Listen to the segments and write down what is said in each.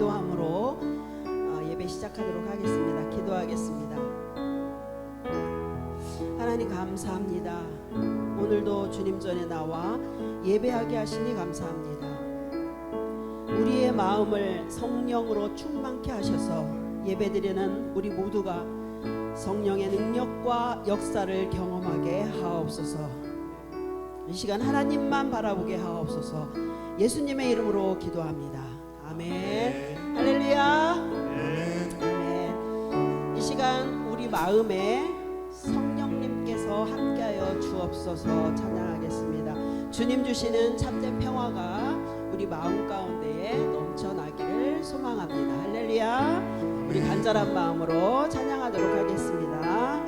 기도함으로 예배 시작하도록 하겠습니다. 기도하겠습니다. 하나님 감사합니다. 오늘도 주님 전에 나와 예배하게 하시니 감사합니다. 우리의 마음을 성령으로 충만케 하셔서 예배드리는 우리 모두가 성령의 능력과 역사를 경험하게 하옵소서. 이 시간 하나님만 바라보게 하옵소서. 예수님의 이름으로 기도합니다. 아멘. 할렐루야. 아멘. 이 시간 우리 마음에 성령님께서 함께하여 주옵소서 찬양하겠습니다. 주님 주시는 참된 평화가 우리 마음 가운데에 넘쳐나기를 소망합니다. 할렐루야. 우리 간절한 마음으로 찬양하도록 하겠습니다.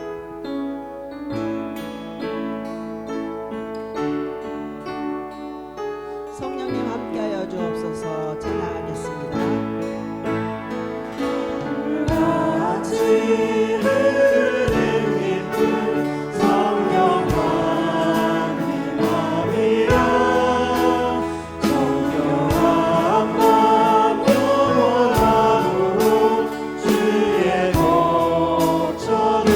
성령님 함께하여 주옵소서 찬양하겠습니다. 주의 거처를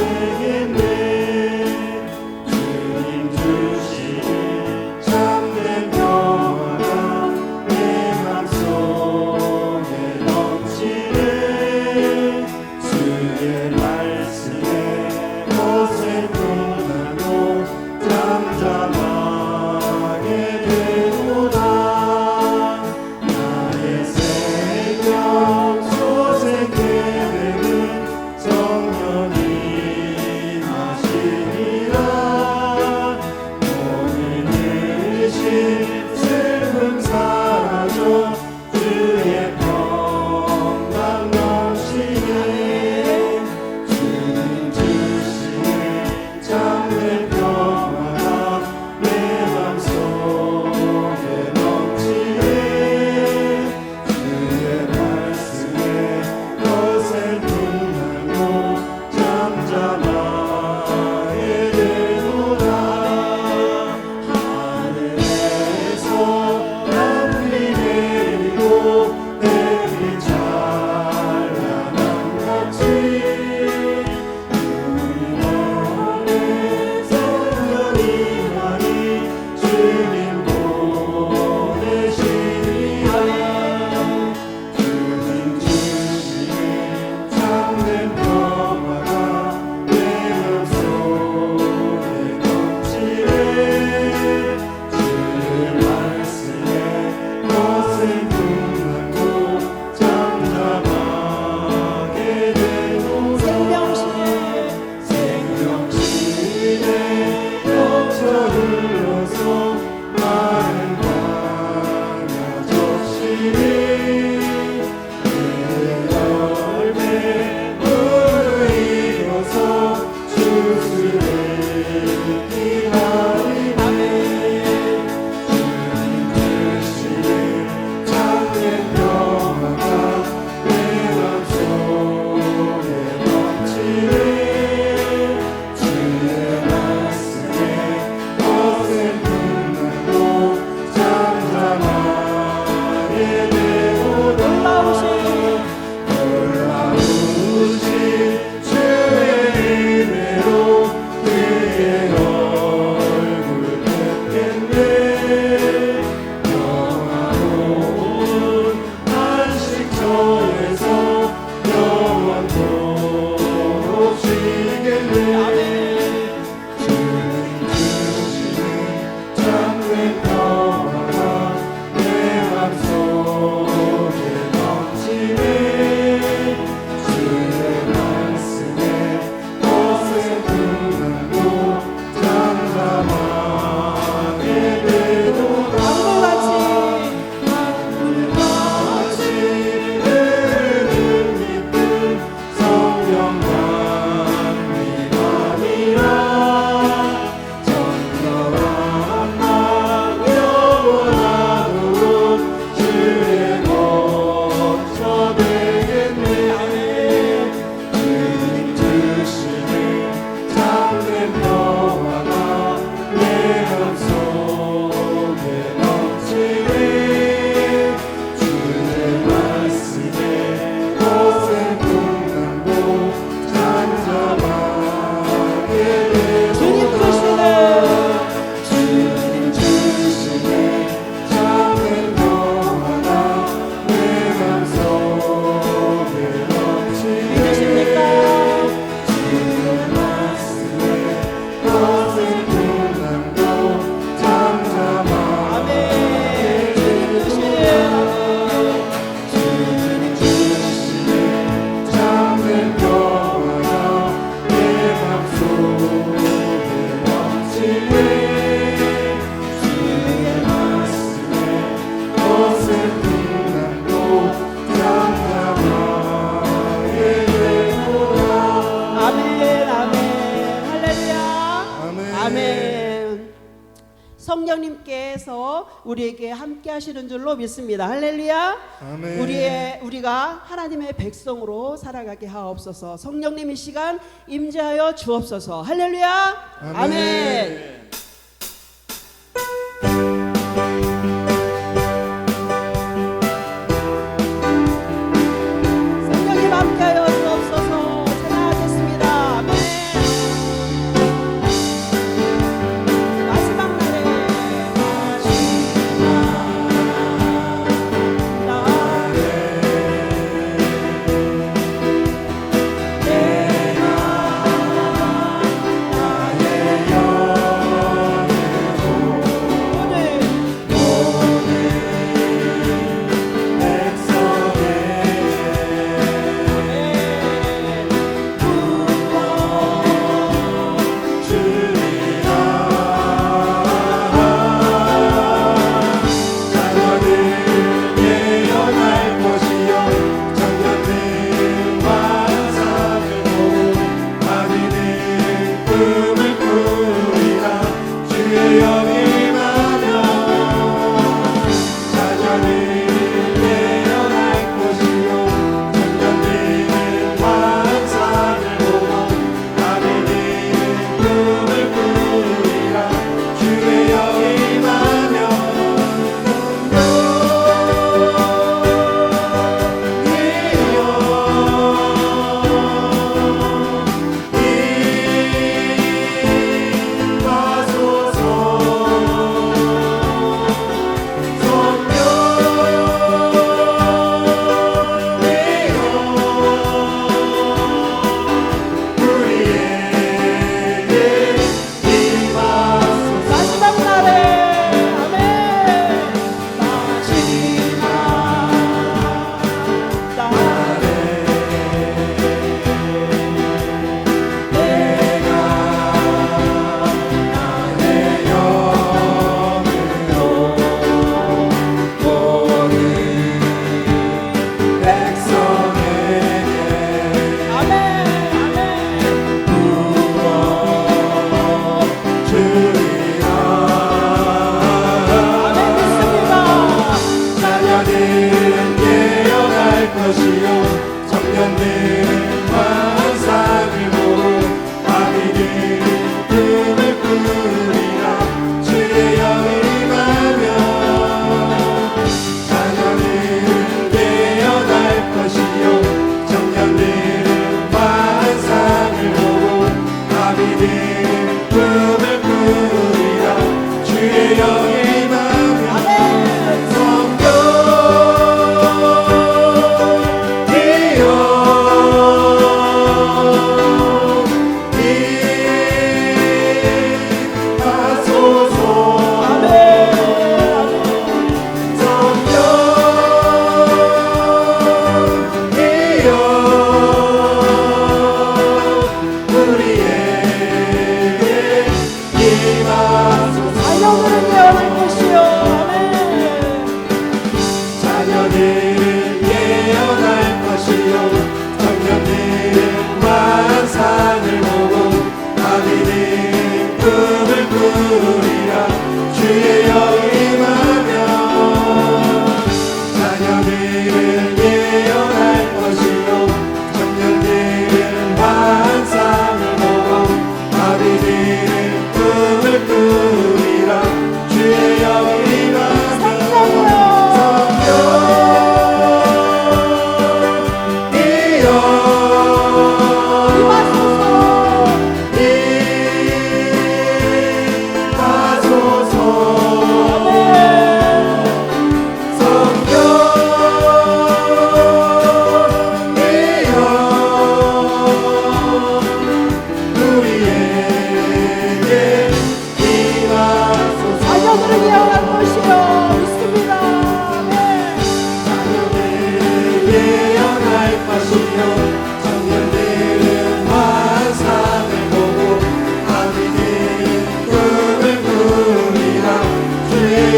슬픈 날도 장담하게 되노라. 아멘 아멘 할렐루야 아멘. 아멘. 성령님께서 우리에게 함께 하시는 줄로 믿습니다. 할렐루야. 아멘. 우리가 하나님의 백성으로 살아가게 하옵소서. 성령님 이 시간 임재하여 주옵소서. 할렐루야. 아멘. 아멘. 성령님 함께하여 주옵소서. 찬양하겠습니다. 아멘. 마지막 날에 주의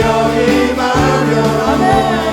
영이 임하며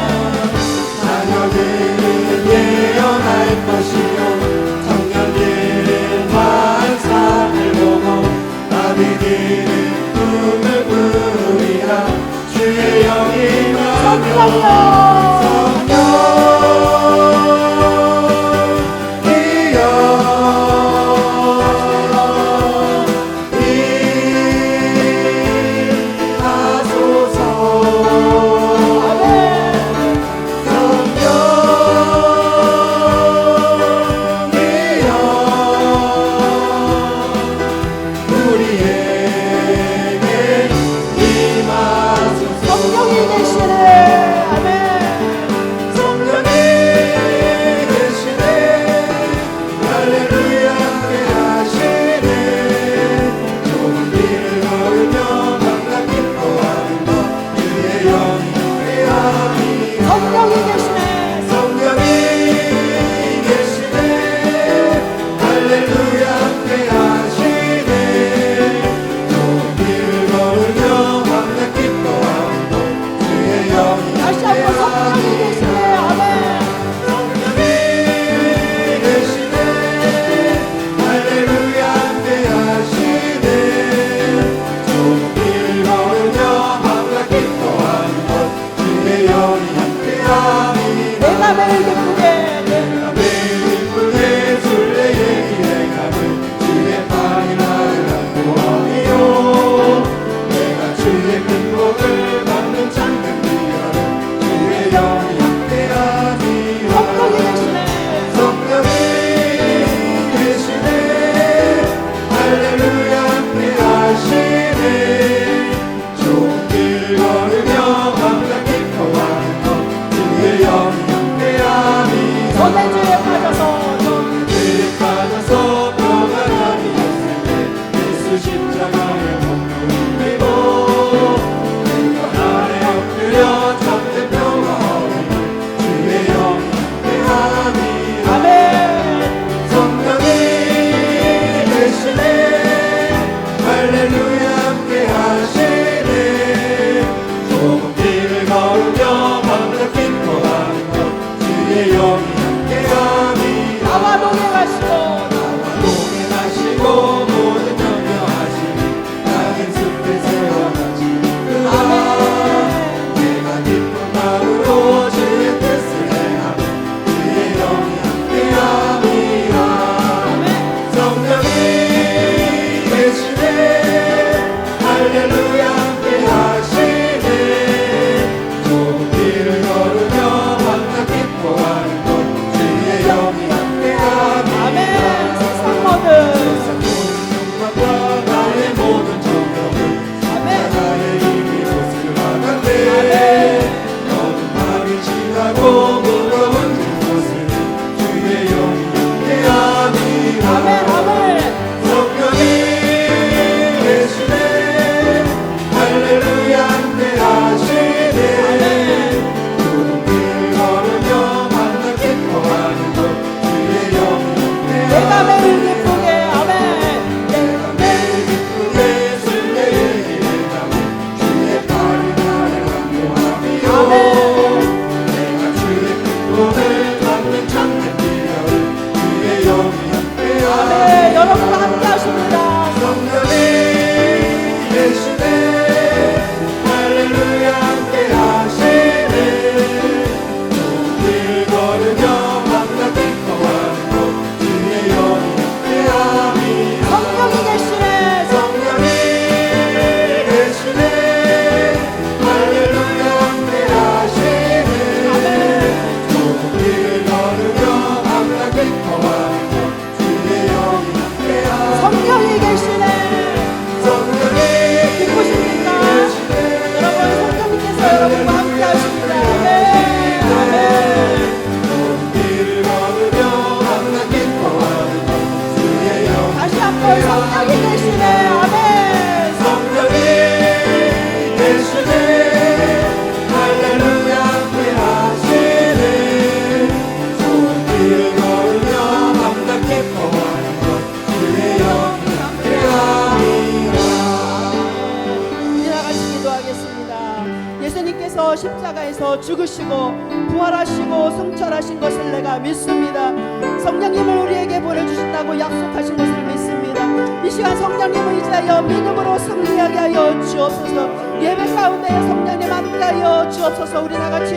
십자가에서 죽으시고 부활하시고 승천하신 것을 내가 믿습니다. 성령님을 우리에게 보내주신다고 약속하신 것을 믿습니다. 이 시간 성령님을 이제하여 믿음으로 승리하게 하여 주옵소서. 예배 가운데 성령님 함께하여 하여 주옵소서. 우리 나같이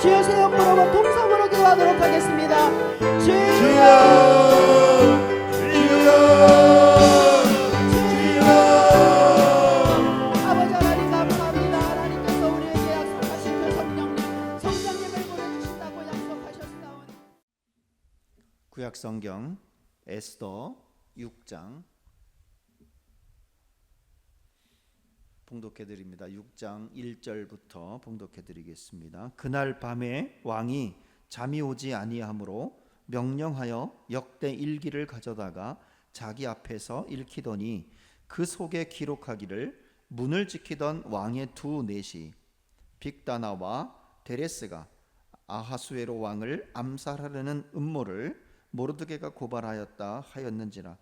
주여 세 번 부르고 동성으로 기도하도록 하겠습니다. 주여 주여 아버지 하나님 감사합니다. 하나님께서 우리에게 약속하신 그 성령님을 보내주신다고 약속하셨사오니 구약 성경 에스더 6장 봉독해 드립니다. 6장 1절부터 봉독해 드리겠습니다. 그날 밤에 왕이 잠이 오지 아니하므로 명령하여 역대 일기를 가져다가 자기 앞에서 읽히더니 그 속에 기록하기를 문을 지키던 왕의 두 넷이 빅다나와 데레스가 아하수에로 왕을 암살하려는 음모를 모르드게가 고발하였다 하였는지라.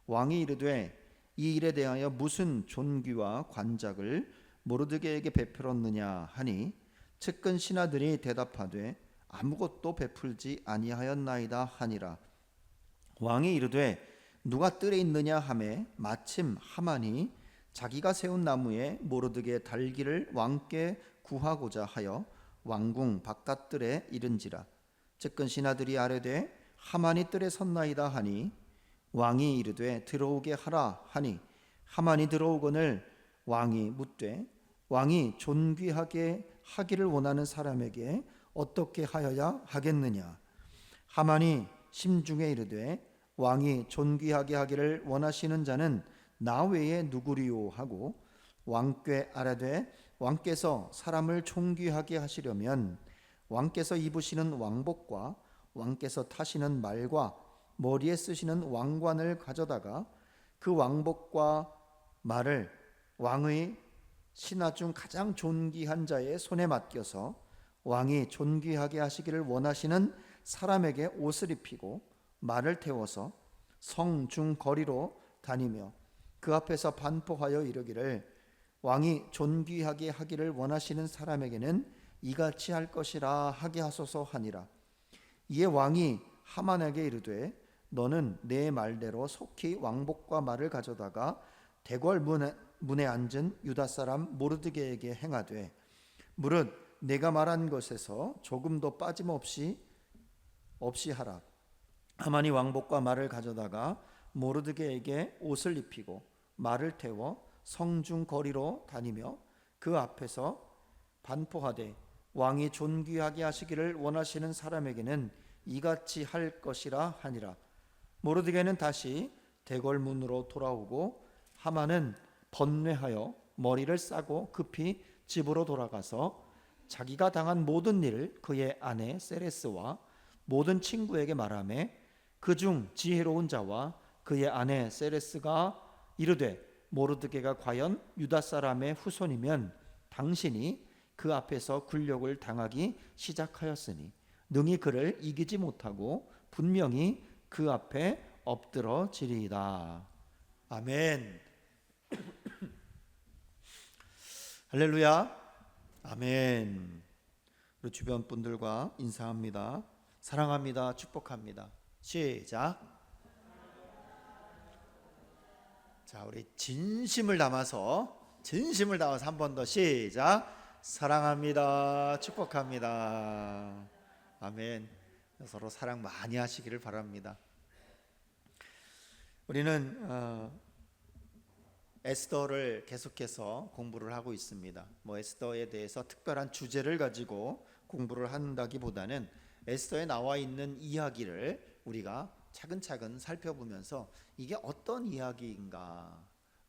왕이 이르되 이 일에 대하여 무슨 존귀와 관작을 모르드게에게 베풀었느냐 하니 측근 신하들이 대답하되 아무것도 베풀지 아니하였나이다 하니라. 왕이 이르되 누가 뜰에 있느냐 하매 마침 하만이 자기가 세운 나무에 모르드게 달기를 왕께 구하고자 하여 왕궁 바깥뜰에 이른지라. 측근 신하들이 아뢰되 하만이 뜰에 섰나이다 하니 왕이 이르되 들어오게 하라 하니 하만이 들어오거늘 왕이 묻되 왕이 존귀하게 하기를 원하는 사람에게 어떻게 하여야 하겠느냐. 하만이 심중에 이르되 왕이 존귀하게 하기를 원하시는 자는 나 외에 누구리요 하고 왕께 아뢰되 왕께서 사람을 존귀하게 하시려면 왕께서 입으시는 왕복과 왕께서 타시는 말과 머리에 쓰시는 왕관을 가져다가 그 왕복과 말을 왕의 신하 중 가장 존귀한 자의 손에 맡겨서 왕이 존귀하게 하시기를 원하시는 사람에게 옷을 입히고 말을 태워서 성중 거리로 다니며 그 앞에서 반포하여 이르기를 왕이 존귀하게 하기를 원하시는 사람에게는 이같이 할 것이라 하게 하소서 하니라. 이에 왕이 하만에게 이르되 너는 내 말대로 속히 왕복과 말을 가져다가 대궐 문에 앉은 유다 사람 모르드게에게 행하되 무릇 내가 말한 것에서 조금도 빠짐없이 하라. 하만이 왕복과 말을 가져다가 모르드게에게 옷을 입히고 말을 태워 성중 거리로 다니며 그 앞에서 반포하되 왕이 존귀하게 하시기를 원하시는 사람에게는 이같이 할 것이라 하니라. 모르드게는 다시 대궐 문으로 돌아오고 하만은 번뇌하여 머리를 싸고 급히 집으로 돌아가서 자기가 당한 모든 일을 그의 아내 세레스와 모든 친구에게 말하며 그중 지혜로운 자와 그의 아내 세레스가 이르되 모르드게가 과연 유다 사람의 후손이면 당신이 그 앞에서 굴욕을 당하기 시작하였으니 능히 그를 이기지 못하고 분명히 그 앞에 엎드러지리이다. 아멘. 할렐루야. 아멘. 우리 주변 분들과 인사합니다. 사랑합니다. 축복합니다. 시작. 자, 우리 진심을 담아서 한 번 더 시작. 사랑합니다. 축복합니다. 아멘. 서로 사랑 많이 하시기를 바랍니다. 우리는 에스더를 계속해서 공부를 하고 있습니다. 에스더에 대해서 특별한 주제를 가지고 공부를 한다기보다는 에스더에 나와 있는 이야기를 우리가 차근차근 살펴보면서 이게 어떤 이야기인가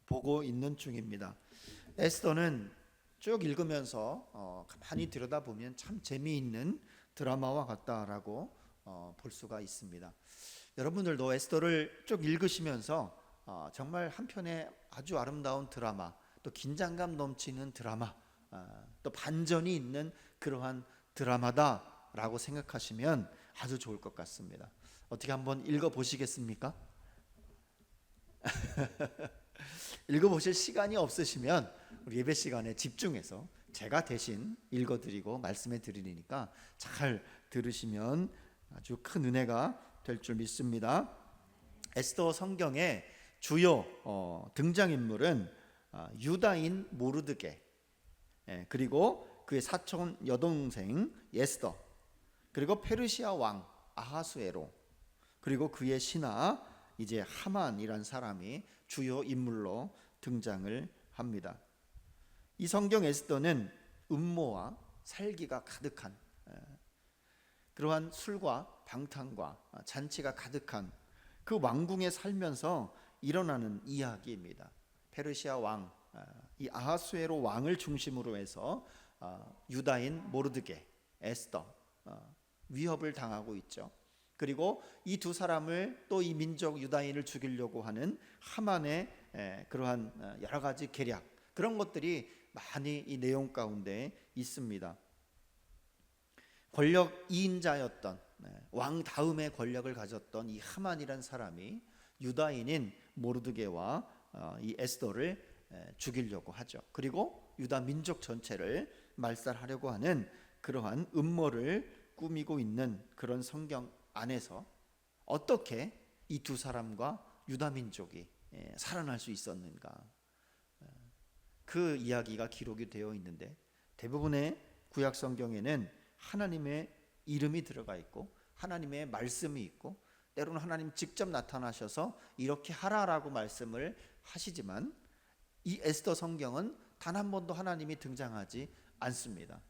보고 있는 중입니다. 에스더는 쭉 읽으면서 가만히 들여다보면 참 재미있는 드라마와 같다라고 볼 수가 있습니다. 여러분들도 에스더를 쭉 읽으시면서 정말 한편의 아주 아름다운 드라마, 또 긴장감 넘치는 드라마, 또 반전이 있는 그러한 드라마다라고 생각하시면 아주 좋을 것 같습니다. 어떻게 한번 읽어보시겠습니까? 읽어보실 시간이 없으시면 우리 예배 시간에 집중해서 제가 대신 읽어드리고 말씀해 드리니까 잘 들으시면 아주 큰 은혜가 될 줄 믿습니다. 에스더 성경의 주요 등장인물은 유다인 모르드게, 그리고 그의 사촌 여동생 에스더, 그리고 페르시아 왕 아하수에로, 그리고 그의 신하 이제 하만이란 사람이 주요 인물로 등장을 합니다. 이 성경 에스더는 음모와 살기가 가득한 그러한 술과 방탕과 잔치가 가득한 그 왕궁에 살면서 일어나는 이야기입니다. 페르시아 왕 이 아하수에로 왕을 중심으로 해서 유다인 모르드게, 에스더 위협을 당하고 있죠. 그리고 이 두 사람을 또 이 민족 유다인을 죽이려고 하는 하만의 그러한 여러 가지 계략, 그런 것들이 많이 이 내용 가운데 있습니다. 권력 2인자였던 왕 다음의 권력을 가졌던 이 하만이란 사람이 유다인인 모르드게와 이 에스더를 죽이려고 하죠. 그리고 유다 민족 전체를 말살하려고 하는 그러한 음모를 꾸미고 있는 그런 성경 안에서 어떻게 이 두 사람과 유다 민족이 살아날 수 있었는가, 그 이야기가 기록이 되어 있는데, 대부분의 구약 성경에는 하나님의 이름이 들어가 있고 하나님의 말씀이 있고 때로는 하나님 직접 나타나셔서 이렇게 하라라고 말씀을 하시지만, 이 에스더 성경은 단 한 번도 하나님이 등장하지 않습니다.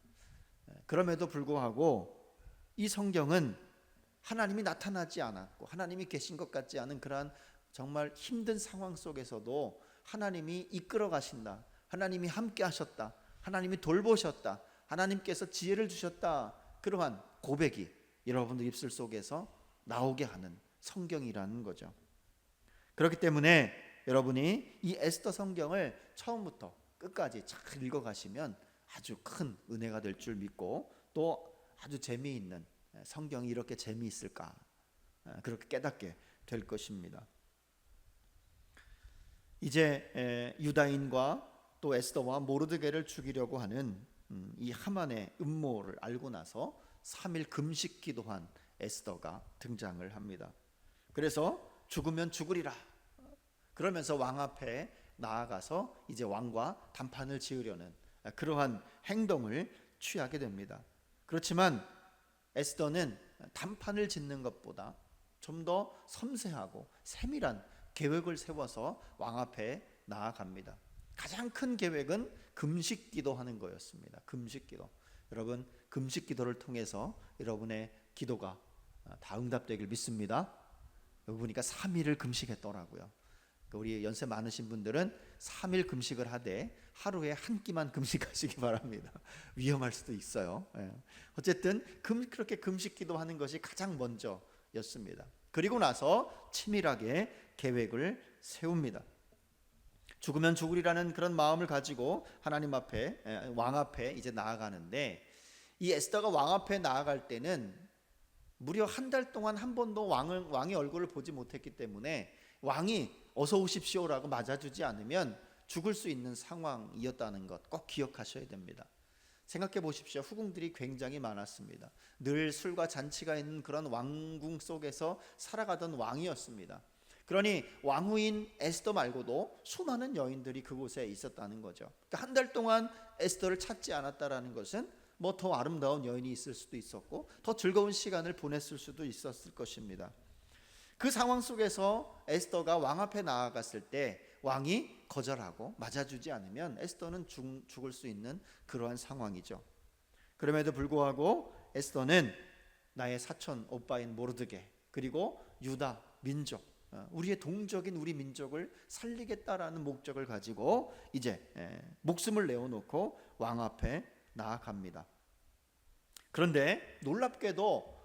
그럼에도 불구하고 이 성경은 하나님이 나타나지 않았고 하나님이 계신 것 같지 않은 그러한 정말 힘든 상황 속에서도 하나님이 이끌어 가신다, 하나님이 함께 하셨다, 하나님이 돌보셨다, 하나님께서 지혜를 주셨다, 그러한 고백이 여러분들 입술 속에서 나오게 하는 성경이라는 거죠. 그렇기 때문에 여러분이 이 에스더 성경을 처음부터 끝까지 잘 읽어가시면 아주 큰 은혜가 될 줄 믿고, 또 아주 재미있는, 성경이 이렇게 재미있을까 그렇게 깨닫게 될 것입니다. 이제 유다인과 또 에스더와 모르드게를 죽이려고 하는 이 하만의 음모를 알고 나서 3일 금식 기도한 에스더가 등장을 합니다. 그래서 죽으면 죽으리라 그러면서 왕 앞에 나아가서 이제 왕과 단판을 지으려는 그러한 행동을 취하게 됩니다. 그렇지만 에스더는 단판을 짓는 것보다 좀 더 섬세하고 세밀한 계획을 세워서 왕 앞에 나아갑니다. 가장 큰 계획은 금식 기도하는 거였습니다. 금식 기도. 여러분, 금식 기도를 통해서 여러분의 기도가 다 응답되길 믿습니다. 여기 보니까 3일을 금식했더라고요. 우리 연세 많으신 분들은 3일 금식을 하되 하루에 한 끼만 금식하시기 바랍니다. 위험할 수도 있어요. 어쨌든 그렇게 금식 기도하는 것이 가장 먼저였습니다. 그리고 나서 치밀하게 계획을 세웁니다. 죽으면 죽으리라는 그런 마음을 가지고 하나님 앞에, 왕 앞에 이제 나아가는데, 이 에스더가 왕 앞에 나아갈 때는 무려 한 달 동안 한 번도 왕의 얼굴을 보지 못했기 때문에 왕이 어서 오십시오라고 맞아주지 않으면 죽을 수 있는 상황이었다는 것 꼭 기억하셔야 됩니다. 생각해 보십시오. 후궁들이 굉장히 많았습니다. 늘 술과 잔치가 있는 그런 왕궁 속에서 살아가던 왕이었습니다. 그러니 왕후인 에스더 말고도 수많은 여인들이 그곳에 있었다는 거죠. 그러니까 한 달 동안 에스더를 찾지 않았다라는 것은 뭐 더 아름다운 여인이 있을 수도 있었고 더 즐거운 시간을 보냈을 수도 있었을 것입니다. 그 상황 속에서 에스더가 왕 앞에 나아갔을 때 왕이 거절하고 맞아주지 않으면 에스더는 죽을 수 있는 그러한 상황이죠. 그럼에도 불구하고 에스더는 나의 사촌 오빠인 모르드게, 그리고 유다 민족, 우리의 동족인 우리 민족을 살리겠다라는 목적을 가지고 이제 목숨을 내어놓고 왕 앞에 나아갑니다. 그런데 놀랍게도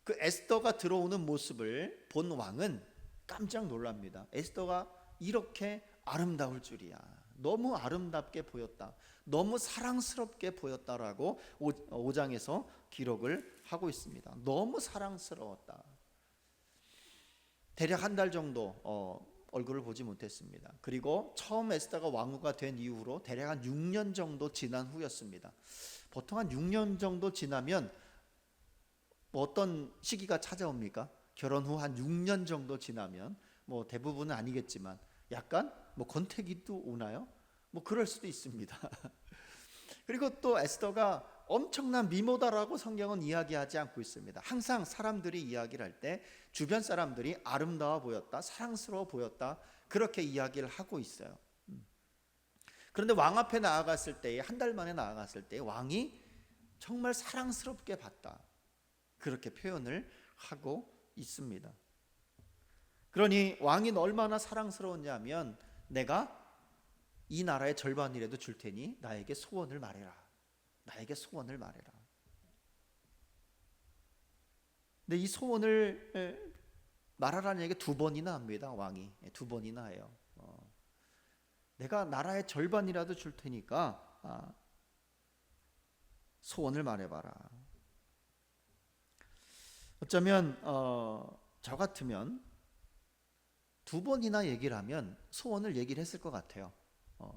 그 에스더가 들어오는 모습을 본 왕은 깜짝 놀랍니다. 에스더가 이렇게 아름다울 줄이야. 너무 아름답게 보였다. 너무 사랑스럽게 보였다라고 5장에서 기록을 하고 있습니다. 너무 사랑스러웠다. 대략 한 달 정도 얼굴을 보지 못했습니다. 그리고 처음 에스더가 왕후가 된 이후로 대략 한 6년 정도 지난 후였습니다. 보통 한 6년 정도 지나면 뭐 어떤 시기가 찾아옵니까? 결혼 후 한 6년 정도 지나면, 뭐 대부분은 아니겠지만 약간 뭐 권태기도 오나요? 뭐 그럴 수도 있습니다. 그리고 또 에스더가 엄청난 미모다라고 성경은 이야기하지 않고 있습니다. 항상 사람들이 이야기를 할 때 주변 사람들이 아름다워 보였다, 사랑스러워 보였다, 그렇게 이야기를 하고 있어요. 그런데 왕 앞에 나아갔을 때, 한 달 만에 나아갔을 때 왕이 정말 사랑스럽게 봤다, 그렇게 표현을 하고 있습니다. 그러니 왕이 얼마나 사랑스러웠냐면, 내가 이 나라의 절반이라도 줄 테니 나에게 소원을 말해라, 나에게 소원을 말해라. 근데 이 소원을 말하라는 얘기 두 번이나 합니다. 왕이 두 번이나 해요. 내가 나라의 절반이라도 줄 테니까 소원을 말해봐라. 어쩌면 저 같으면 두 번이나 얘기를 하면 소원을 얘기를 했을 것 같아요.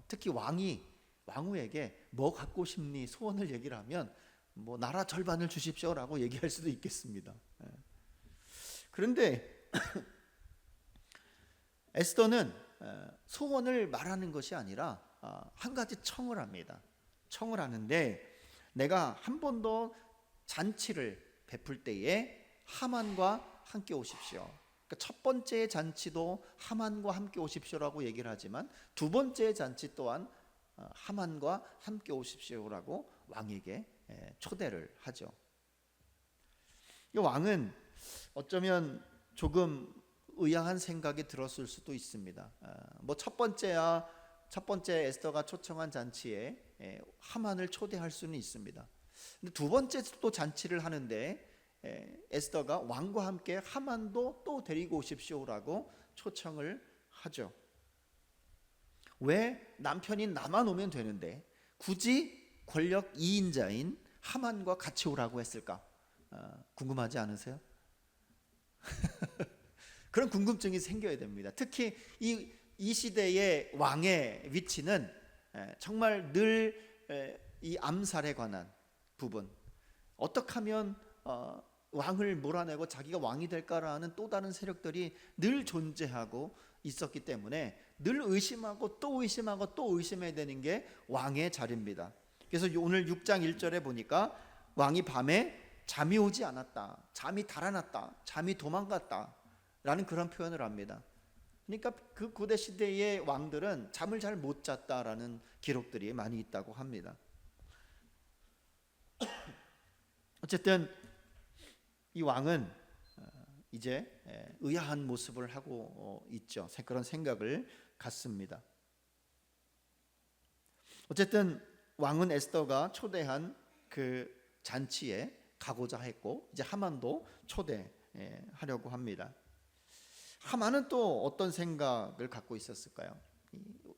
특히 왕후에게 뭐 갖고 싶니 소원을 얘기를 하면 뭐 나라 절반을 주십시오라고 얘기할 수도 있겠습니다. 그런데 에스더는 소원을 말하는 것이 아니라 한 가지 청을 합니다. 청을 하는데, 내가 한 번 더 잔치를 베풀 때에 하만과 함께 오십시오. 그러니까 첫 번째 잔치도 하만과 함께 오십시오라고 얘기를 하지만 두 번째 잔치 또한 하만과 함께 오십시오라고 왕에게 초대를 하죠. 이 왕은 어쩌면 조금 의아한 생각이 들었을 수도 있습니다. 뭐 첫 번째 에스더가 초청한 잔치에 하만을 초대할 수는 있습니다. 근데 두 번째 또 잔치를 하는데 에스더가 왕과 함께 하만도 또 데리고 오십시오라고 초청을 하죠. 왜 남편인 나만 오면 되는데 굳이 권력 2인자인 하만과 같이 오라고 했을까? 궁금하지 않으세요? 그런 궁금증이 생겨야 됩니다. 특히 이 시대의 왕의 위치는 정말 늘 이 암살에 관한 부분, 어떻게 하면 왕을 몰아내고 자기가 왕이 될까라는 또 다른 세력들이 늘 존재하고 있었기 때문에 늘 의심하고 또 의심하고 또 의심해야 되는 게 왕의 자리입니다. 그래서 오늘 6장 1절에 보니까 왕이 밤에 잠이 오지 않았다, 잠이 달아났다, 잠이 도망갔다 라는 그런 표현을 합니다. 그러니까 그 고대 시대의 왕들은 잠을 잘 못 잤다라는 기록들이 많이 있다고 합니다. 어쨌든 이 왕은 이제 의아한 모습을 하고 있죠. 그런 생각을 갖습니다. 어쨌든 왕은 에스더가 초대한 그 잔치에 가고자 했고, 이제 하만도 초대하려고 합니다. 하만은 또 어떤 생각을 갖고 있었을까요?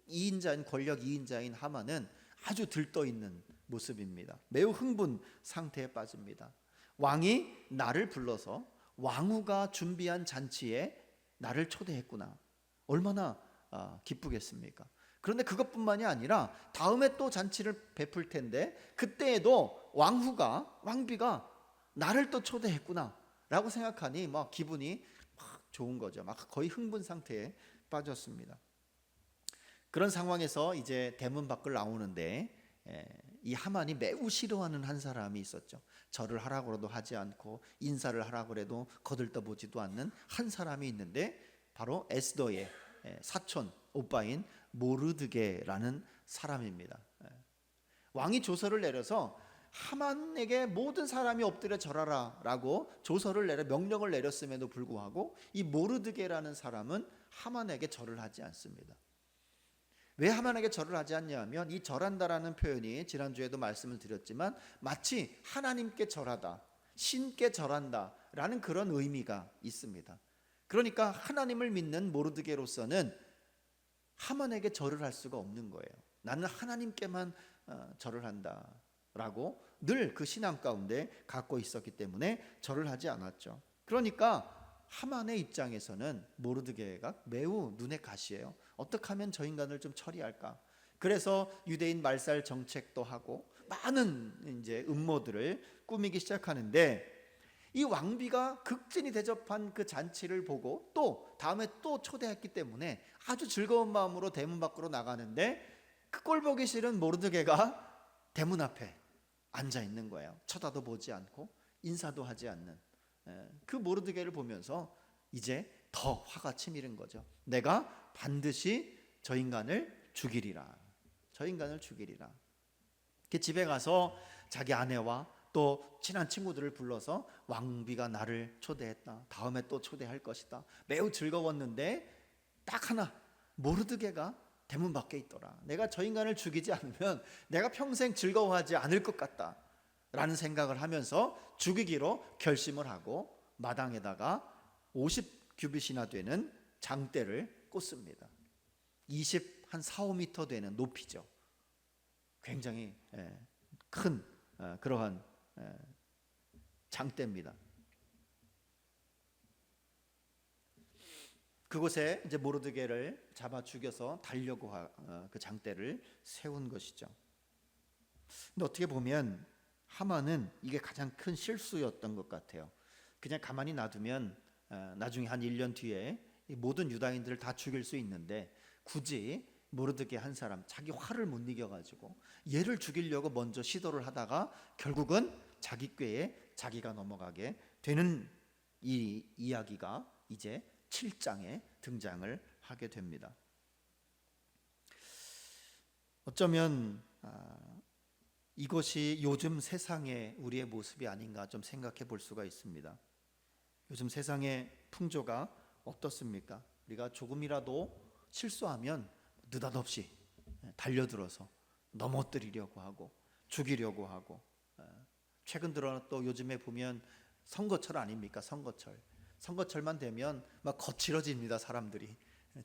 2인자인 권력 2인자인 하만은 아주 들떠있는 모습입니다. 매우 흥분 상태에 빠집니다. 왕이 나를 불러서 왕후가 준비한 잔치에 나를 초대했구나, 얼마나 기쁘겠습니까? 그런데 그것뿐만이 아니라 다음에 또 잔치를 베풀 텐데 그때에도 왕비가 나를 또 초대했구나 라고 생각하니 막 기분이 막 좋은 거죠. 막 거의 흥분 상태에 빠졌습니다. 그런 상황에서 이제 대문 밖을 나오는데 이 하만이 매우 싫어하는 한 사람이 있었죠. 절을 하라고 해도 하지 않고 인사를 하라고 해도 거들떠보지도 않는 한 사람이 있는데, 바로 에스더의 사촌 오빠인 모르드게라는 사람입니다. 왕이 조서를 내려서 하만에게 모든 사람이 엎드려 절하라 라고 조서를 내려 명령을 내렸음에도 불구하고 이 모르드게라는 사람은 하만에게 절을 하지 않습니다. 왜 하만에게 절을 하지 않냐면, 이 절한다라는 표현이 지난주에도 말씀을 드렸지만 마치 하나님께 절하다, 신께 절한다 라는 그런 의미가 있습니다. 그러니까 하나님을 믿는 모르드게로서는 하만에게 절을 할 수가 없는 거예요. 나는 하나님께만 절을 한다 라고 늘 그 신앙 가운데 갖고 있었기 때문에 절을 하지 않았죠. 그러니까 하만의 입장에서는 모르드게가 매우 눈에 가시예요. 어떻게 하면 저 인간을 좀 처리할까? 그래서 유대인 말살 정책도 하고 많은 이제 음모들을 꾸미기 시작하는데, 이 왕비가 극진히 대접한 그 잔치를 보고 또 다음에 또 초대했기 때문에 아주 즐거운 마음으로 대문 밖으로 나가는데, 그 꼴 보기 싫은 모르드게가 대문 앞에 앉아 있는 거예요. 쳐다도 보지 않고 인사도 하지 않는 그 모르드게를 보면서 이제 더 화가 치밀은 거죠. 내가 반드시 저 인간을 죽이리라. 저 인간을 죽이리라. 그 집에 가서 자기 아내와 또 친한 친구들을 불러서 왕비가 나를 초대했다. 다음에 또 초대할 것이다. 매우 즐거웠는데 딱 하나, 모르드게가 대문 밖에 있더라. 내가 저 인간을 죽이지 않으면 내가 평생 즐거워하지 않을 것 같다 라는 생각을 하면서 죽이기로 결심을 하고 마당에다가 50규빗이나 되는 장대를 꽂습니다. 한 4, 5m 되는 높이죠. 굉장히 큰 그러한 장대입니다. 그곳에 이제 모르드게를 잡아 죽여서 달려고 그 장대를 세운 것이죠. 근데 어떻게 보면 하만은 이게 가장 큰 실수였던 것 같아요. 그냥 가만히 놔두면 나중에 한 1년 뒤에 이 모든 유다인들을 다 죽일 수 있는데 굳이 모르드게 한 사람 자기 화를 못 이겨가지고 얘를 죽이려고 먼저 시도를 하다가 결국은 자기 꾀에 자기가 넘어가게 되는 이 이야기가 이제 7장에 등장을 하게 됩니다. 어쩌면 이것이 요즘 세상의 우리의 모습이 아닌가 좀 생각해 볼 수가 있습니다. 요즘 세상의 풍조가 어떻습니까? 우리가 조금이라도 실수하면 느닷없이 달려들어서 넘어뜨리려고 하고 죽이려고 하고, 최근 들어 또 요즘에 보면 선거철 아닙니까? 선거철만 되면 막 거칠어집니다. 사람들이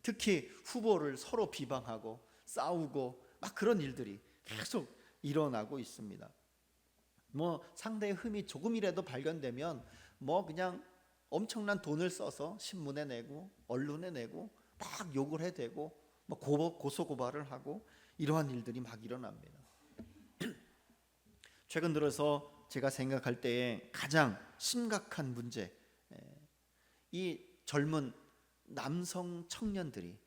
특히 후보를 서로 비방하고 싸우고 막 그런 일들이 계속 일어나고 있습니다. 뭐 상대의 흠이 조금이라도 발견되면 뭐 그냥 엄청난 돈을 써서 신문에 내고 언론에 내고 막 욕을 해대고 뭐 고소 고발을 하고 이러한 일들이 막 일어납니다. 최근 들어서 제가 생각할 때에 가장 심각한 문제, 이 젊은 남성 청년들이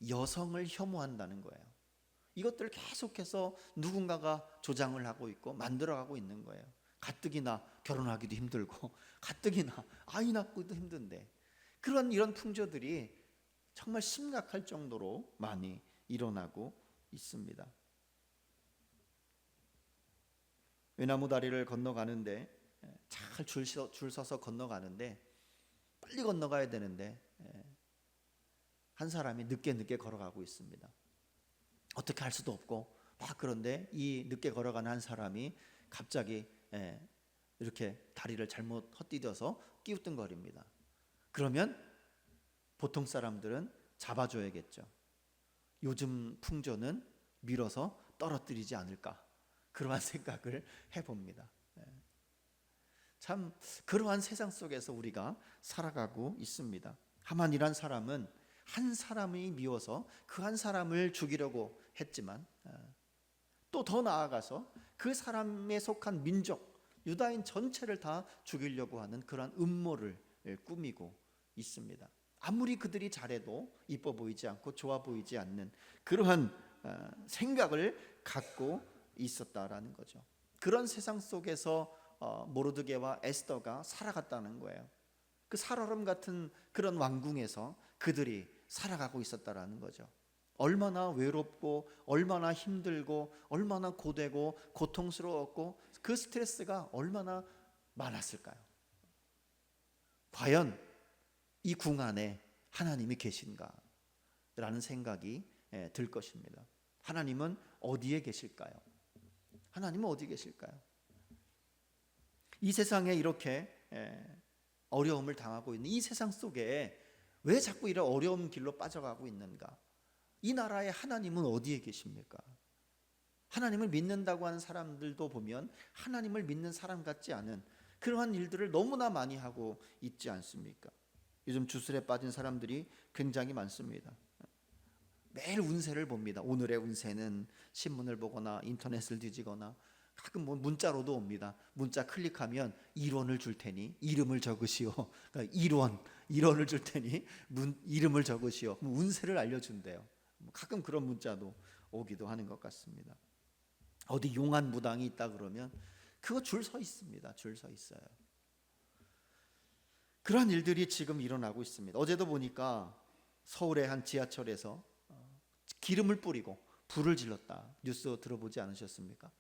여성을 혐오한다는 거예요. 이것들을 계속해서 누군가가 조장을 하고 있고 만들어가고 있는 거예요. 가뜩이나 결혼하기도 힘들고 가뜩이나 아이 낳기도 힘든데 이런 풍조들이 정말 심각할 정도로 많이 일어나고 있습니다. 외나무 다리를 건너가는데 잘 줄 서서 건너가는데 빨리 건너가야 되는데 한 사람이 늦게 걸어가고 있습니다. 어떻게 할 수도 없고 막 그런데 이 늦게 걸어가는 한 사람이 갑자기 이렇게 다리를 잘못 헛디뎌서 끼우뚱거립니다. 그러면 보통 사람들은 잡아줘야겠죠. 요즘 풍조는 밀어서 떨어뜨리지 않을까 그러한 생각을 해봅니다. 참 그러한 세상 속에서 우리가 살아가고 있습니다. 하만이란 사람은 한 사람이 미워서 그 한 사람을 죽이려고 했지만 또 더 나아가서 그 사람에 속한 민족 유다인 전체를 다 죽이려고 하는 그러한 음모를 꾸미고 있습니다. 아무리 그들이 잘해도 이뻐 보이지 않고 좋아 보이지 않는 그러한 생각을 갖고 있었다라는 거죠. 그런 세상 속에서 모르드게와 에스더가 살아갔다는 거예요. 그 살얼음 같은 그런 왕궁에서 그들이 살아가고 있었다라는 거죠. 얼마나 외롭고 얼마나 힘들고 얼마나 고되고 고통스러웠고 그 스트레스가 얼마나 많았을까요? 과연 이 궁 안에 하나님이 계신가? 라는 생각이 들 것입니다. 하나님은 어디에 계실까요? 하나님은 어디 계실까요? 이 세상에 이렇게 어려움을 당하고 있는 이 세상 속에 왜 자꾸 이런 어려운 길로 빠져가고 있는가? 이 나라의 하나님은 어디에 계십니까? 하나님을 믿는다고 하는 사람들도 보면 하나님을 믿는 사람 같지 않은 그러한 일들을 너무나 많이 하고 있지 않습니까? 요즘 주술에 빠진 사람들이 굉장히 많습니다. 매일 운세를 봅니다. 오늘의 운세는 신문을 보거나 인터넷을 뒤지거나 가끔 뭐 문자로도 옵니다. 문자 클릭하면 1원을 줄 테니 이름을 적으시오. 그러니까 1원을 줄 테니 이름을 적으시오. 운세를 알려준대요. 가끔 그런 문자도 오기도 하는 것 같습니다. 어디 용한 무당이 있다 그러면 그거 줄 서 있습니다. 줄 서 있어요. 그러한 일들이 지금 일어나고 있습니다. 어제도 보니까 서울의 한 지하철에서 기름을 뿌리고 불을 질렀다. 뉴스 들어보지 않으셨습니까?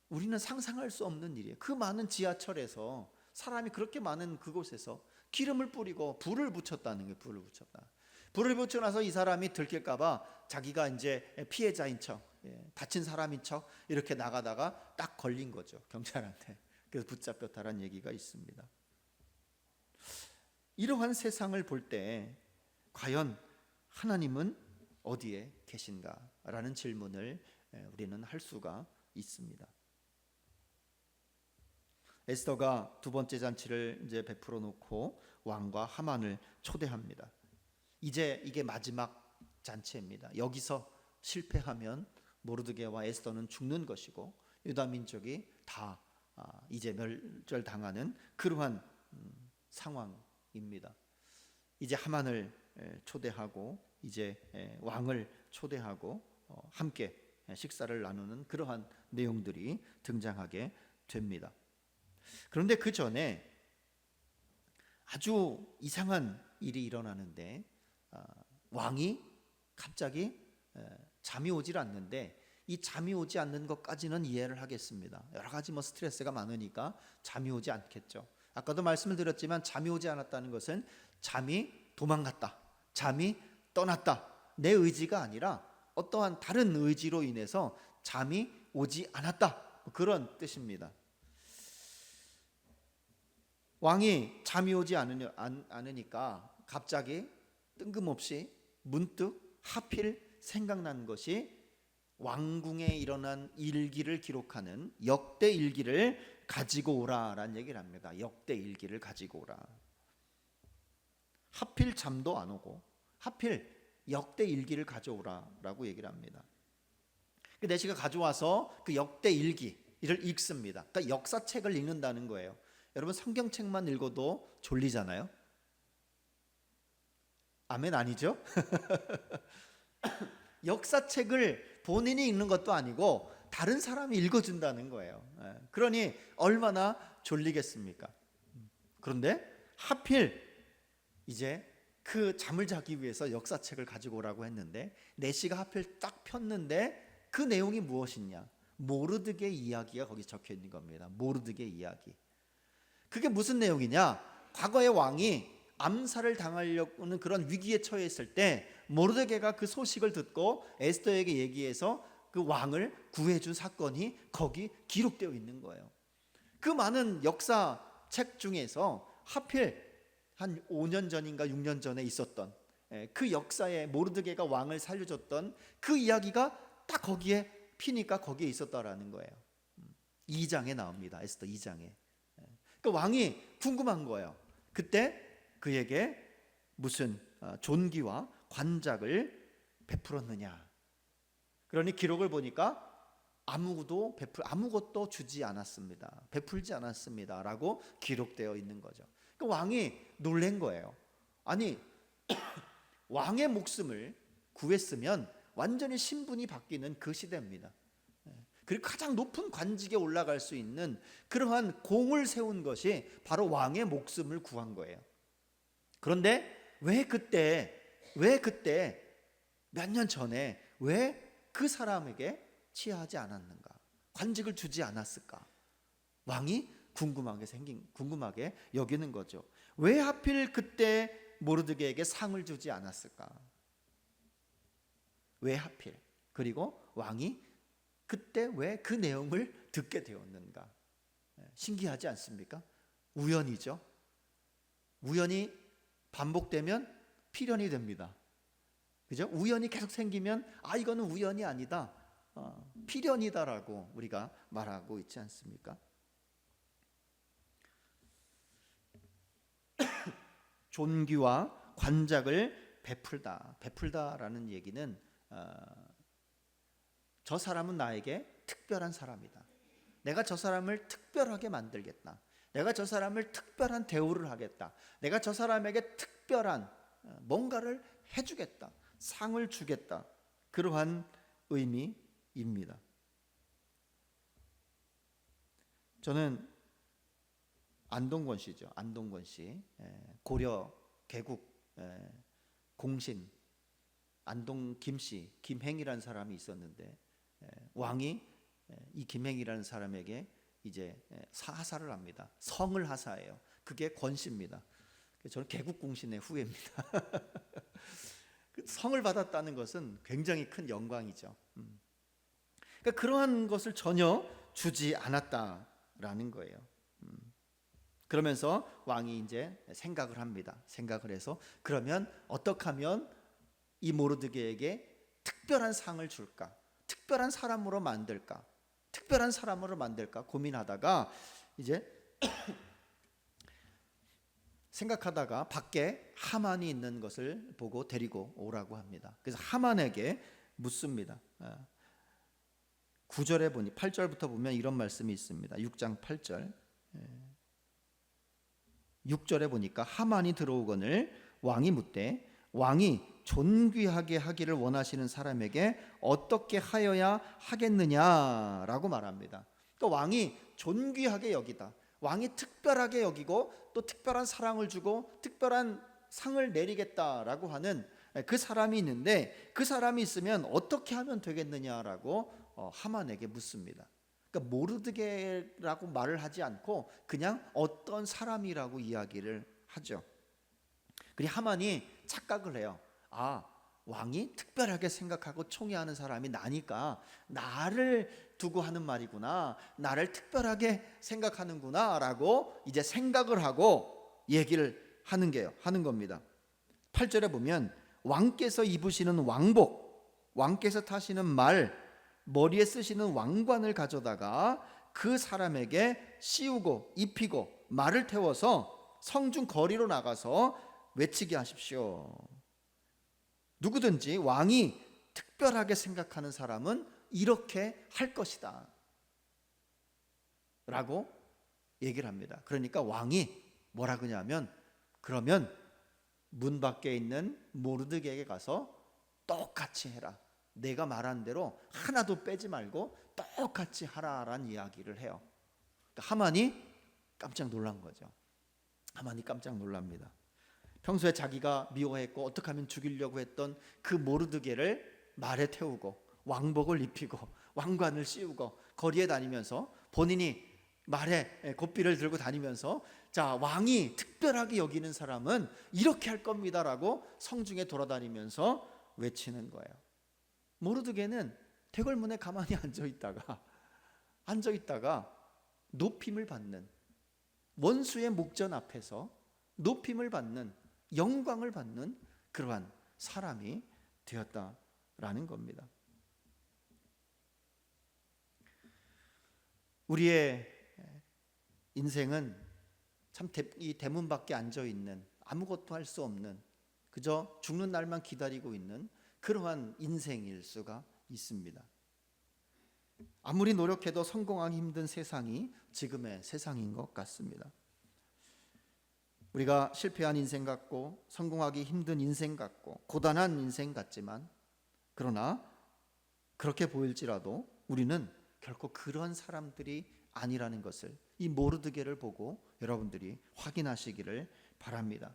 우리는 상상할 수 없는 일이에요. 그 많은 지하철에서 사람이 그렇게 많은 그곳에서 기름을 뿌리고 불을 붙였다는 게 불을 붙였다. 불을 붙여놔서 이 사람이 들킬까봐 자기가 이제 피해자인 척, 다친 사람인 척 이렇게 나가다가 딱 걸린 거죠, 경찰한테. 그래서 붙잡혔다라는 얘기가 있습니다. 이러한 세상을 볼 때 과연 하나님은 어디에 계신가라는 질문을 우리는 할 수가 있습니다. 에스더가 두 번째 잔치를 이제 베풀어 놓고 왕과 하만을 초대합니다. 이제 이게 마지막 잔치입니다. 여기서 실패하면 모르드게와 에스더는 죽는 것이고 유다 민족이 다 이제 멸절당하는 그러한 상황입니다. 이제 하만을 초대하고 이제 왕을 초대하고 함께 식사를 나누는 그러한 내용들이 등장하게 됩니다. 그런데 그 전에 아주 이상한 일이 일어나는데 왕이 갑자기 잠이 오질 않는데 이 잠이 오지 않는 것까지는 이해를 하겠습니다. 여러 가지 스트레스가 많으니까 잠이 오지 않겠죠. 아까도 말씀을 드렸지만 잠이 오지 않았다는 것은 잠이 도망갔다, 잠이 떠났다, 내 의지가 아니라 어떠한 다른 의지로 인해서 잠이 오지 않았다, 그런 뜻입니다. 왕이 잠이 오지 않으니까 갑자기 뜬금없이 문득 하필 생각난 것이 왕궁에 일어난 일기를 기록하는 역대 일기를 가지고 오라라는 얘기를 합니다. 역대 일기를 가지고 오라. 하필 잠도 안 오고 하필 역대 일기를 가져오라라고 얘기를 합니다. 내시가 가져와서 그 역대 일기를 읽습니다. 그러니까 역사책을 읽는다는 거예요. 여러분 성경책만 읽어도 졸리잖아요. 아멘 아니죠? 역사책을 본인이 읽는 것도 아니고 다른 사람이 읽어준다는 거예요. 그러니 얼마나 졸리겠습니까? 그런데 하필 이제 그 잠을 자기 위해서 역사책을 가지고 오라고 했는데 내시가 하필 딱 폈는데 그 내용이 무엇이냐? 모르드게 이야기가 거기 적혀 있는 겁니다. 모르드게 이야기. 그게 무슨 내용이냐? 과거의 왕이 암살을 당하려는 그런 위기에 처해 있을 때 모르드게가 그 소식을 듣고 에스더에게 얘기해서 그 왕을 구해준 사건이 거기 기록되어 있는 거예요. 그 많은 역사책 중에서 하필 한 5년 전인가 6년 전에 있었던 그 역사에 모르드게가 왕을 살려줬던 그 이야기가 딱 거기에 피니까 거기에 있었다라는 거예요. 2장에 나옵니다. 에스더 2장에. 그 왕이 궁금한 거예요. 그때 그에게 무슨 존귀와 관작을 베풀었느냐. 그러니 기록을 보니까 아무것도 주지 않았습니다. 베풀지 않았습니다. 라고 기록되어 있는 거죠. 그 왕이 놀란 거예요. 아니 왕의 목숨을 구했으면 완전히 신분이 바뀌는 그 시대입니다. 그리고 가장 높은 관직에 올라갈 수 있는 그러한 공을 세운 것이 바로 왕의 목숨을 구한 거예요. 그런데 왜 그때 몇 년 전에 왜 그 사람에게 취하지 않았는가? 관직을 주지 않았을까? 왕이 궁금하게 여기는 거죠. 왜 하필 그때 모르드게에게 상을 주지 않았을까? 왜 하필? 그리고 왕이 그때 왜 그 내용을 듣게 되었는가? 신기하지 않습니까? 우연이죠. 우연이 반복되면 필연이 됩니다. 그죠? 우연이 계속 생기면 이거는 우연이 아니다, 필연이다라고 우리가 말하고 있지 않습니까? 존귀와 관작을 베풀다라는 얘기는 저 사람은 나에게 특별한 사람이다. 내가 저 사람을 특별하게 만들겠다. 내가 저 사람을 특별한 대우를 하겠다. 내가 저 사람에게 특별한 뭔가를 해주겠다. 상을 주겠다. 그러한 의미입니다. 저는 안동권 씨죠. 안동권 씨. 고려 개국 공신 안동 김씨 김행이라는 사람이 있었는데 왕이 이 김행이라는 사람에게 이제 하사를 합니다. 성을 하사해요. 그게 권씨입니다. 저는 개국 공신의 후예입니다. 성을 받았다는 것은 굉장히 큰 영광이죠. 그러니까 그러한 것을 전혀 주지 않았다라는 거예요. 그러면서 왕이 이제 생각을 합니다. 생각을 해서 그러면 어떻게 하면 이 모르드게에게 특별한 상을 줄까? 특별한 사람으로 만들까? 특별한 사람으로 만들까? 고민하다가 이제 생각하다가 밖에 하만이 있는 것을 보고 데리고 오라고 합니다. 그래서 하만에게 묻습니다. 9절에 보니 8절부터 보면 이런 말씀이 있습니다. 6장 8절 6절에 보니까 하만이 들어오거늘 왕이 묻되 왕이 존귀하게 하기를 원하시는 사람에게 어떻게 하여야 하겠느냐라고 말합니다. 또 왕이 존귀하게 여기다. 왕이 특별하게 여기고 또 특별한 사랑을 주고 특별한 상을 내리겠다라고 하는 그 사람이 있는데 그 사람이 있으면 어떻게 하면 되겠느냐라고 하만에게 묻습니다. 그러니까 모르드게라고 말을 하지 않고 그냥 어떤 사람이라고 이야기를 하죠. 그리고 하만이 착각을 해요. 아, 왕이 특별하게 생각하고 총애하는 사람이 나니까 나를 두고 하는 말이구나, 나를 특별하게 생각하는구나 라고 이제 생각을 하고 얘기를 하는 겁니다. 8절에 보면 왕께서 입으시는 왕복, 왕께서 타시는 말, 머리에 쓰시는 왕관을 가져다가 그 사람에게 씌우고 입히고 말을 태워서 성중 거리로 나가서 외치게 하십시오. 누구든지 왕이 특별하게 생각하는 사람은 이렇게 할 것이다 라고 얘기를 합니다. 그러니까 왕이 뭐라 그러냐면 그러면 문 밖에 있는 모르드게에게 가서 똑같이 해라. 내가 말한 대로 하나도 빼지 말고 똑같이 하라라는 이야기를 해요. 그러니까 하만이 깜짝 놀란 거죠. 하만이 깜짝 놀랍니다. 평소에 자기가 미워했고 어떻게 하면 죽이려고 했던 그 모르드게를 말에 태우고 왕복을 입히고 왕관을 씌우고 거리에 다니면서 본인이 말에 고삐를 들고 다니면서 자, 왕이 특별하게 여기는 사람은 이렇게 할 겁니다라고 성중에 돌아다니면서 외치는 거예요. 모르드게는 대궐문에 가만히 앉아 있다가 높임을 받는, 원수의 목전 앞에서 높임을 받는, 영광을 받는 그러한 사람이 되었다라는 겁니다. 우리의 인생은 참 이 대문 밖에 앉아 있는, 아무것도 할 수 없는, 그저 죽는 날만 기다리고 있는 그러한 인생일 수가 있습니다. 아무리 노력해도 성공하기 힘든 세상이 지금의 세상인 것 같습니다. 우리가 실패한 인생 같고 성공하기 힘든 인생 같고 고단한 인생 같지만, 그러나 그렇게 보일지라도 우리는 결코 그런 사람들이 아니라는 것을 이 모르드게를 보고 여러분들이 확인하시기를 바랍니다.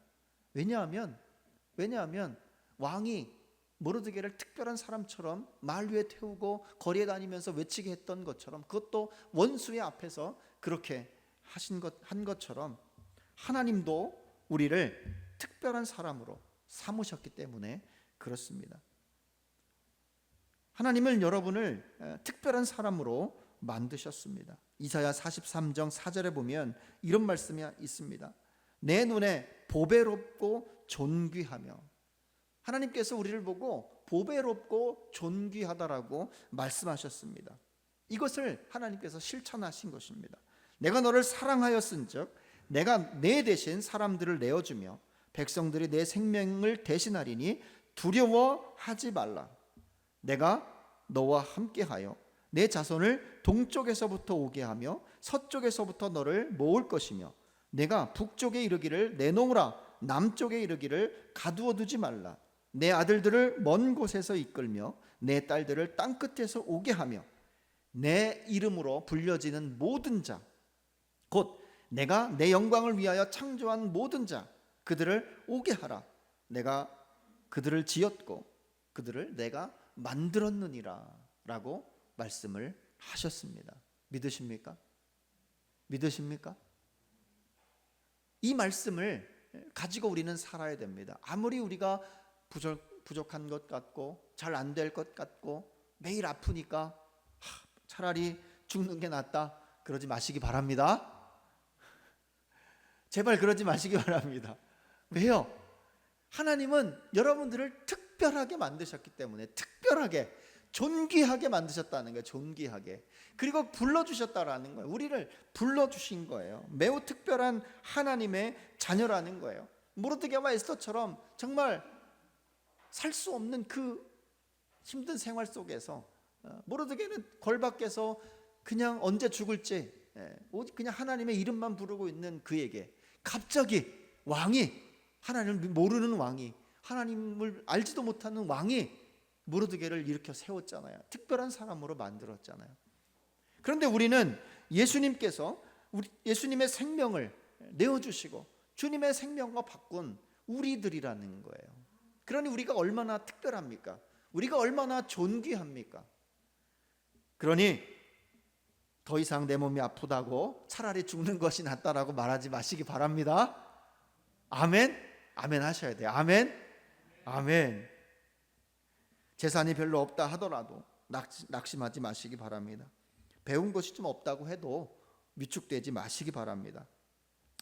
왜냐하면 왕이 모르드게를 특별한 사람처럼 말 위에 태우고 거리에 다니면서 외치게 했던 것처럼, 그것도 원수의 앞에서 그렇게 한 것처럼 하나님도 우리를 특별한 사람으로 삼으셨기 때문에 그렇습니다. 하나님은 여러분을 특별한 사람으로 만드셨습니다. 이사야 43장 4절에 보면 이런 말씀이 있습니다. 내 눈에 보배롭고 존귀하며, 하나님께서 우리를 보고 보배롭고 존귀하다라고 말씀하셨습니다. 이것을 하나님께서 실천하신 것입니다. 내가 너를 사랑하였은즉 내가 내 대신 사람들을 내어주며 백성들이 내 생명을 대신하리니 두려워하지 말라. 내가 너와 함께하여 내 자손을 동쪽에서부터 오게 하며 서쪽에서부터 너를 모을 것이며 내가 북쪽에 이르기를 내놓으라, 남쪽에 이르기를 가두어 두지 말라. 내 아들들을 먼 곳에서 이끌며 내 딸들을 땅끝에서 오게 하며 내 이름으로 불려지는 모든 자, 곧 내가 내 영광을 위하여 창조한 모든 자 그들을 오게 하라. 내가 그들을 지었고 그들을 내가 만들었느니라 라고 말씀을 하셨습니다. 믿으십니까? 믿으십니까? 이 말씀을 가지고 우리는 살아야 됩니다. 아무리 우리가 부족한 것 같고 잘 안 될 것 같고 매일 아프니까 차라리 죽는 게 낫다 그러지 마시기 바랍니다. 제발 그러지 마시기 바랍니다. 왜요? 하나님은 여러분들을 특별하게 만드셨기 때문에, 특별하게 존귀하게 만드셨다는 거예요. 존귀하게. 그리고 불러주셨다라는 거예요. 우리를 불러주신 거예요. 매우 특별한 하나님의 자녀라는 거예요. 모르드게와 에스더처럼 정말 살 수 없는 그 힘든 생활 속에서 모르드게는 걸밖에서 그냥 언제 죽을지 오직 그냥 하나님의 이름만 부르고 있는 그에게 갑자기 왕이, 하나님을 모르는 왕이, 하나님을 알지도 못하는 왕이 모르드게를 일으켜 세웠잖아요. 특별한 사람으로 만들었잖아요. 그런데 우리는 예수님께서 예수님의 생명을 내어주시고 주님의 생명과 바꾼 우리들이라는 거예요. 그러니 우리가 얼마나 특별합니까? 우리가 얼마나 존귀합니까? 그러니 더 이상 내 몸이 아프다고 차라리 죽는 것이 낫다라고 말하지 마시기 바랍니다. 아멘. 아멘 하셔야 돼요. 아멘. 아멘. 재산이 별로 없다 하더라도 낙심하지 마시기 바랍니다. 배운 것이 좀 없다고 해도 위축되지 마시기 바랍니다.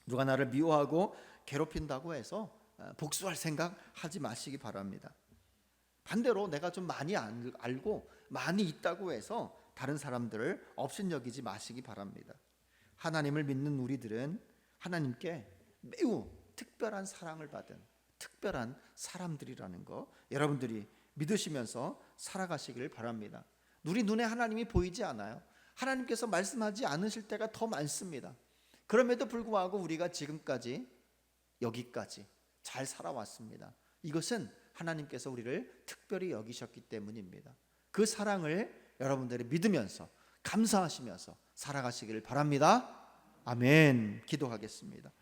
누가 나를 미워하고 괴롭힌다고 해서 복수할 생각 하지 마시기 바랍니다. 반대로 내가 좀 많이 알고 많이 있다고 해서 다른 사람들을 업신여기지 마시기 바랍니다. 하나님을 믿는 우리들은 하나님께 매우 특별한 사랑을 받은 특별한 사람들이라는 거 여러분들이 믿으시면서 살아가시길 바랍니다. 우리 눈에 하나님이 보이지 않아요. 하나님께서 말씀하지 않으실 때가 더 많습니다. 그럼에도 불구하고 우리가 지금까지 여기까지 잘 살아왔습니다. 이것은 하나님께서 우리를 특별히 여기셨기 때문입니다. 그 사랑을 여러분들이 믿으면서 감사하시면서 살아가시기를 바랍니다. 아멘. 기도하겠습니다.